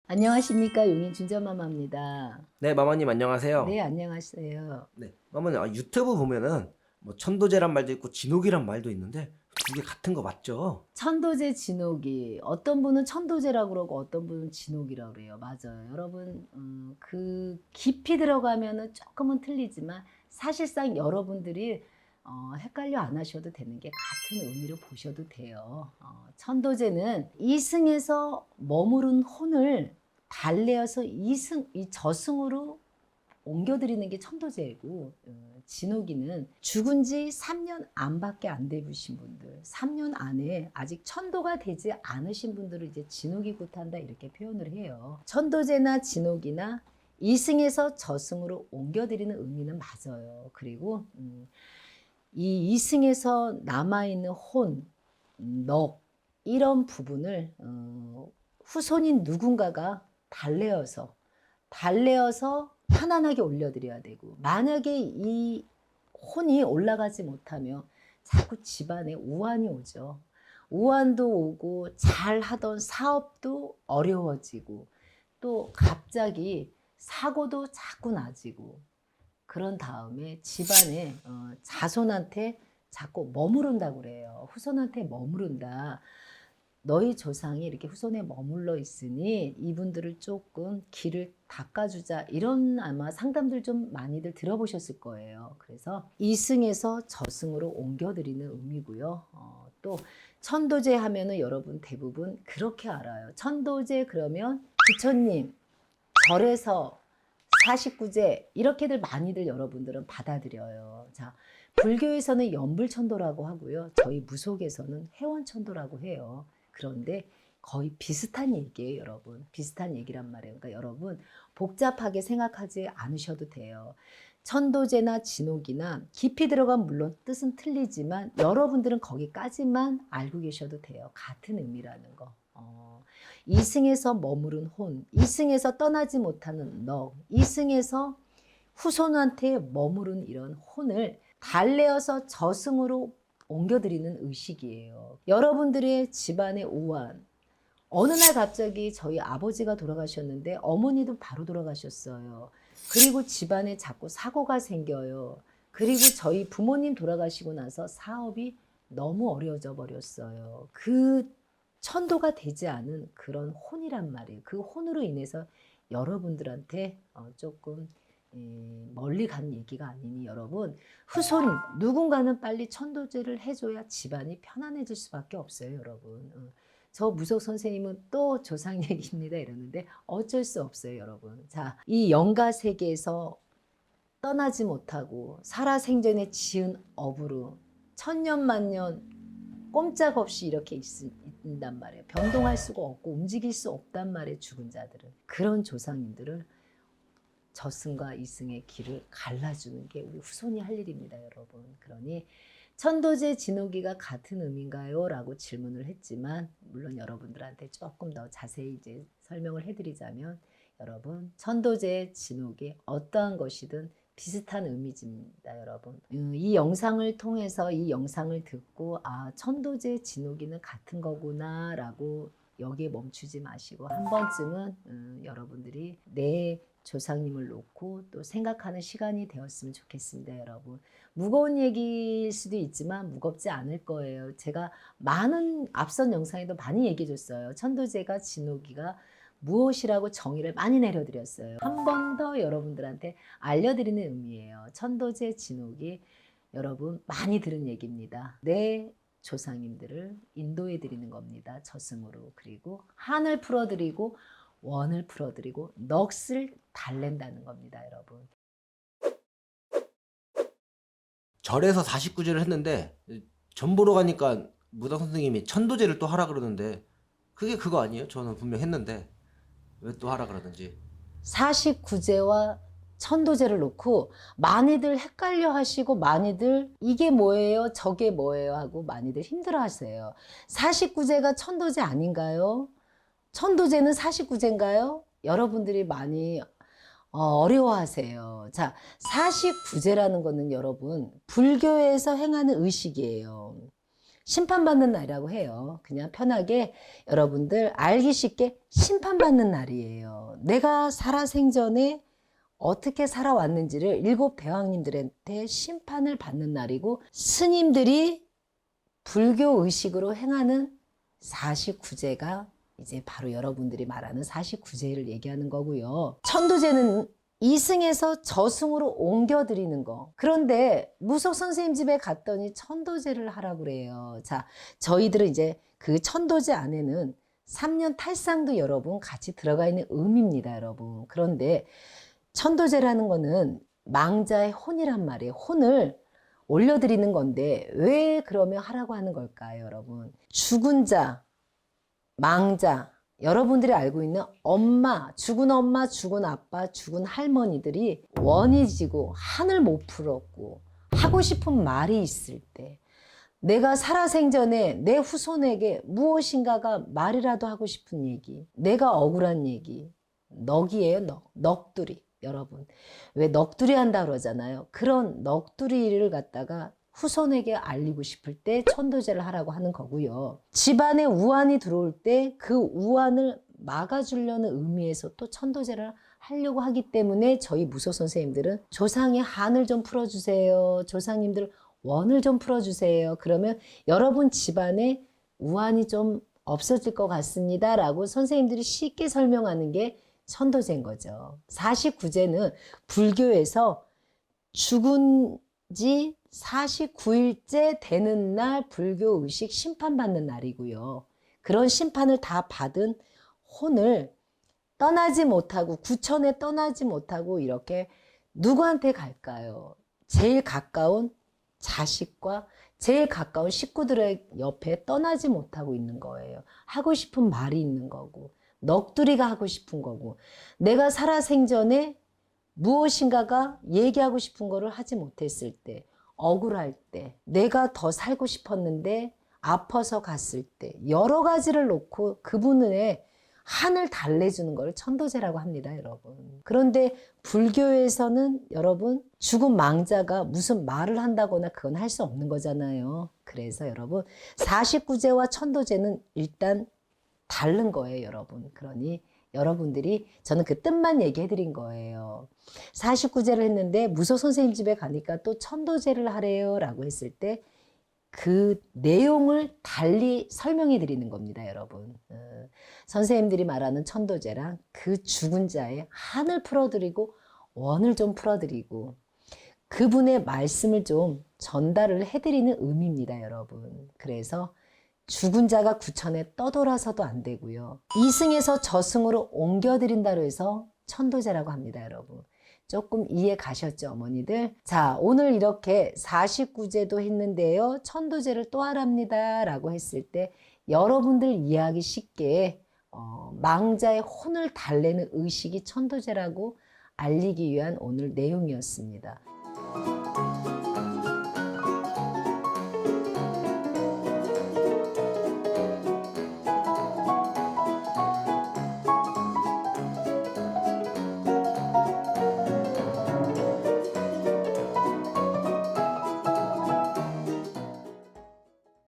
안녕하십니까. 용인 준자마마입니다. 네, 마마님 안녕하세요. 네, 안녕하세요. 네, 마마님 유튜브 보면은 뭐 천도제란 말도 있고 진옥이란 말도 있는데 두 개 같은 거 맞죠? 천도제, 진옥이 어떤 분은 천도제라고 그러고 어떤 분은 진옥이라고 그래요. 맞아요. 여러분, 그 깊이 들어가면은 조금은 틀리지만 사실상 여러분들이 헷갈려 안 하셔도 되는 게 같은 의미로 보셔도 돼요. 천도제는 이승에서 머무른 혼을 달래어서 이 저승으로 옮겨드리는 게 천도제이고, 진옥이는 죽은 지 3년 안밖에 안 되신 분들, 3년 안에 아직 천도가 되지 않으신 분들을 이제 진옥이 굿한다 이렇게 표현을 해요. 천도제나 진옥이나 이승에서 저승으로 옮겨드리는 의미는 맞아요. 그리고 이 이승에서 남아있는 혼, 넋 이런 부분을 후손인 누군가가 달래어서 편안하게 올려드려야 되고, 만약에 이 혼이 올라가지 못하면 자꾸 집안에 우환이 오죠. 우환도 오고 잘 하던 사업도 어려워지고 또 갑자기 사고도 자꾸 나지고, 그런 다음에 집안에 자손한테 자꾸 머무른다고 그래요. 후손한테 머무른다. 너희 조상이 이렇게 후손에 머물러 있으니 이분들을 조금 길을 닦아주자, 이런 아마 상담들 좀 많이들 들어보셨을 거예요. 그래서 이승에서 저승으로 옮겨드리는 의미고요. 또 천도제 하면은 여러분 대부분 그렇게 알아요. 천도제 그러면 부처님 절에서 49제 이렇게들 많이들 여러분들은 받아들여요. 자, 불교에서는 연불천도라고 하고요. 저희 무속에서는 회원천도라고 해요. 그런데 거의 비슷한 얘기예요, 여러분. 비슷한 얘기란 말이에요. 그러니까 여러분 복잡하게 생각하지 않으셔도 돼요. 천도제나 진옥이나 깊이 들어간 물론 뜻은 틀리지만 여러분들은 거기까지만 알고 계셔도 돼요. 같은 의미라는 거. 이승에서 머무른 혼, 이승에서 떠나지 못하는 너, 이승에서 후손한테 머무른 이런 혼을 달래어서 저승으로 옮겨드리는 의식이에요. 여러분들의 집안의 오한, 어느 날 갑자기 저희 아버지가 돌아가셨는데 어머니도 바로 돌아가셨어요. 그리고 집안에 자꾸 사고가 생겨요. 그리고 저희 부모님 돌아가시고 나서 사업이 너무 어려워져 버렸어요. 그 천도가 되지 않은 그런 혼이란 말이에요. 그 혼으로 인해서 여러분들한테 조금 멀리 간 얘기가 아니니, 여러분 후손 누군가는 빨리 천도제를 해줘야 집안이 편안해질 수밖에 없어요, 여러분. 저 무속 선생님은 또 조상 얘기입니다 이러는데 어쩔 수 없어요, 여러분. 자, 이 영가 세계에서 떠나지 못하고 살아생전에 지은 업으로 천년만년 꼼짝없이 이렇게 있단 말이에요. 변동할 수가 없고 움직일 수 없단 말이에요, 죽은 자들은. 그런 조상님들을 저승과 이승의 길을 갈라주는 게 우리 후손이 할 일입니다, 여러분. 그러니 천도제, 진옥이가 같은 의미인가요? 라고 질문을 했지만, 물론 여러분들한테 조금 더 자세히 이제 설명을 해드리자면, 여러분 천도제, 진옥이 어떠한 것이든 비슷한 의미입니다, 여러분. 이 영상을 통해서 이 영상을 듣고 천도제, 진옥이는 같은 거구나 라고 여기에 멈추지 마시고 한 번쯤은 여러분들이 내 조상님을 놓고 또 생각하는 시간이 되었으면 좋겠습니다, 여러분. 무거운 얘기일 수도 있지만 무겁지 않을 거예요. 제가 많은 앞선 영상에도 많이 얘기해 줬어요. 천도제가, 진옥이가 무엇이라고 정의를 많이 내려드렸어요. 한 번 더 여러분들한테 알려드리는 의미예요. 천도제, 진옥이 여러분 많이 들은 얘기입니다. 내 조상님들을 인도해 드리는 겁니다. 저승으로. 그리고 한을 풀어드리고 원을 풀어드리고 넋을 달랜다는 겁니다, 여러분. 절에서 49제를 했는데 전 보러 가니까 무당 선생님이 천도제를 또 하라 그러는데 그게 그거 아니에요? 저는 분명 했는데 왜 또 하라 그러는지. 49제와 천도제를 놓고 많이들 헷갈려 하시고, 많이들 이게 뭐예요? 저게 뭐예요? 하고 많이들 힘들어 하세요. 49제가 천도제 아닌가요? 천도제는 49제인가요? 여러분들이 많이 어려워하세요. 자, 49제라는 거는 여러분 불교에서 행하는 의식이에요. 심판받는 날이라고 해요. 그냥 편하게 여러분들 알기 쉽게 심판받는 날이에요. 내가 살아생전에 어떻게 살아왔는지를 7 대왕님들한테 심판을 받는 날이고, 스님들이 불교 의식으로 행하는 49제가 이제 바로 여러분들이 말하는 49제를 얘기하는 거고요. 천도제는 이승에서 저승으로 옮겨드리는 거. 그런데 무속 선생님 집에 갔더니 천도제를 하라고 그래요. 자, 저희들은 이제 그 천도제 안에는 3년 탈상도 여러분 같이 들어가 있는 의미입니다, 여러분. 그런데 천도제라는 거는 망자의 혼이란 말이에요. 혼을 올려드리는 건데 왜 그러면 하라고 하는 걸까요, 여러분? 죽은 자, 망자, 여러분들이 알고 있는 엄마, 죽은 아빠, 죽은 할머니들이 원이 지고 한을 못 풀었고 하고 싶은 말이 있을 때, 내가 살아생전에 내 후손에게 무엇인가가 말이라도 하고 싶은 얘기, 내가 억울한 얘기, 넋이에요, 넋두리. 여러분, 왜 넋두리 한다 그러잖아요. 그런 넋두리를 갖다가 후손에게 알리고 싶을 때 천도제를 하라고 하는 거고요. 집안에 우환이 들어올 때 그 우환을 막아주려는 의미에서 또 천도제를 하려고 하기 때문에 저희 무속 선생님들은 조상의 한을 좀 풀어주세요. 조상님들 원을 좀 풀어주세요. 그러면 여러분 집안에 우환이 좀 없어질 것 같습니다. 라고 선생님들이 쉽게 설명하는 게 천도제인 거죠. 49제는 불교에서 죽은 지 49일째 되는 날 불교 의식 심판받는 날이고요. 그런 심판을 다 받은 혼을 떠나지 못하고, 구천에 떠나지 못하고 이렇게 누구한테 갈까요? 제일 가까운 자식과 제일 가까운 식구들의 옆에 떠나지 못하고 있는 거예요. 하고 싶은 말이 있는 거고, 넋두리가 하고 싶은 거고, 내가 살아생전에 무엇인가가 얘기하고 싶은 거를 하지 못했을 때, 억울할 때, 내가 더 살고 싶었는데 아파서 갔을 때, 여러 가지를 놓고 그분의 한을 달래주는 걸 천도제라고 합니다, 여러분. 그런데 불교에서는 여러분, 죽은 망자가 무슨 말을 한다거나 그건 할 수 없는 거잖아요. 그래서 여러분, 49제와 천도제는 일단 다른 거예요, 여러분. 그러니 여러분들이, 저는 그 뜻만 얘기해 드린 거예요. 49제를 했는데 무속 선생님 집에 가니까 또 천도제를 하래요 라고 했을 때 그 내용을 달리 설명해 드리는 겁니다, 여러분. 선생님들이 말하는 천도제랑 그 죽은 자의 한을 풀어드리고 원을 좀 풀어드리고 그분의 말씀을 좀 전달을 해드리는 의미입니다, 여러분. 그래서 죽은 자가 구천에 떠돌아서도 안 되고요. 이승에서 저승으로 옮겨드린다로 해서 천도제라고 합니다, 여러분. 조금 이해 가셨죠, 어머니들? 자, 오늘 이렇게 49제도 했는데요. 천도제를 또 하랍니다 라고 했을 때 여러분들 이해하기 쉽게 망자의 혼을 달래는 의식이 천도제라고 알리기 위한 오늘 내용이었습니다.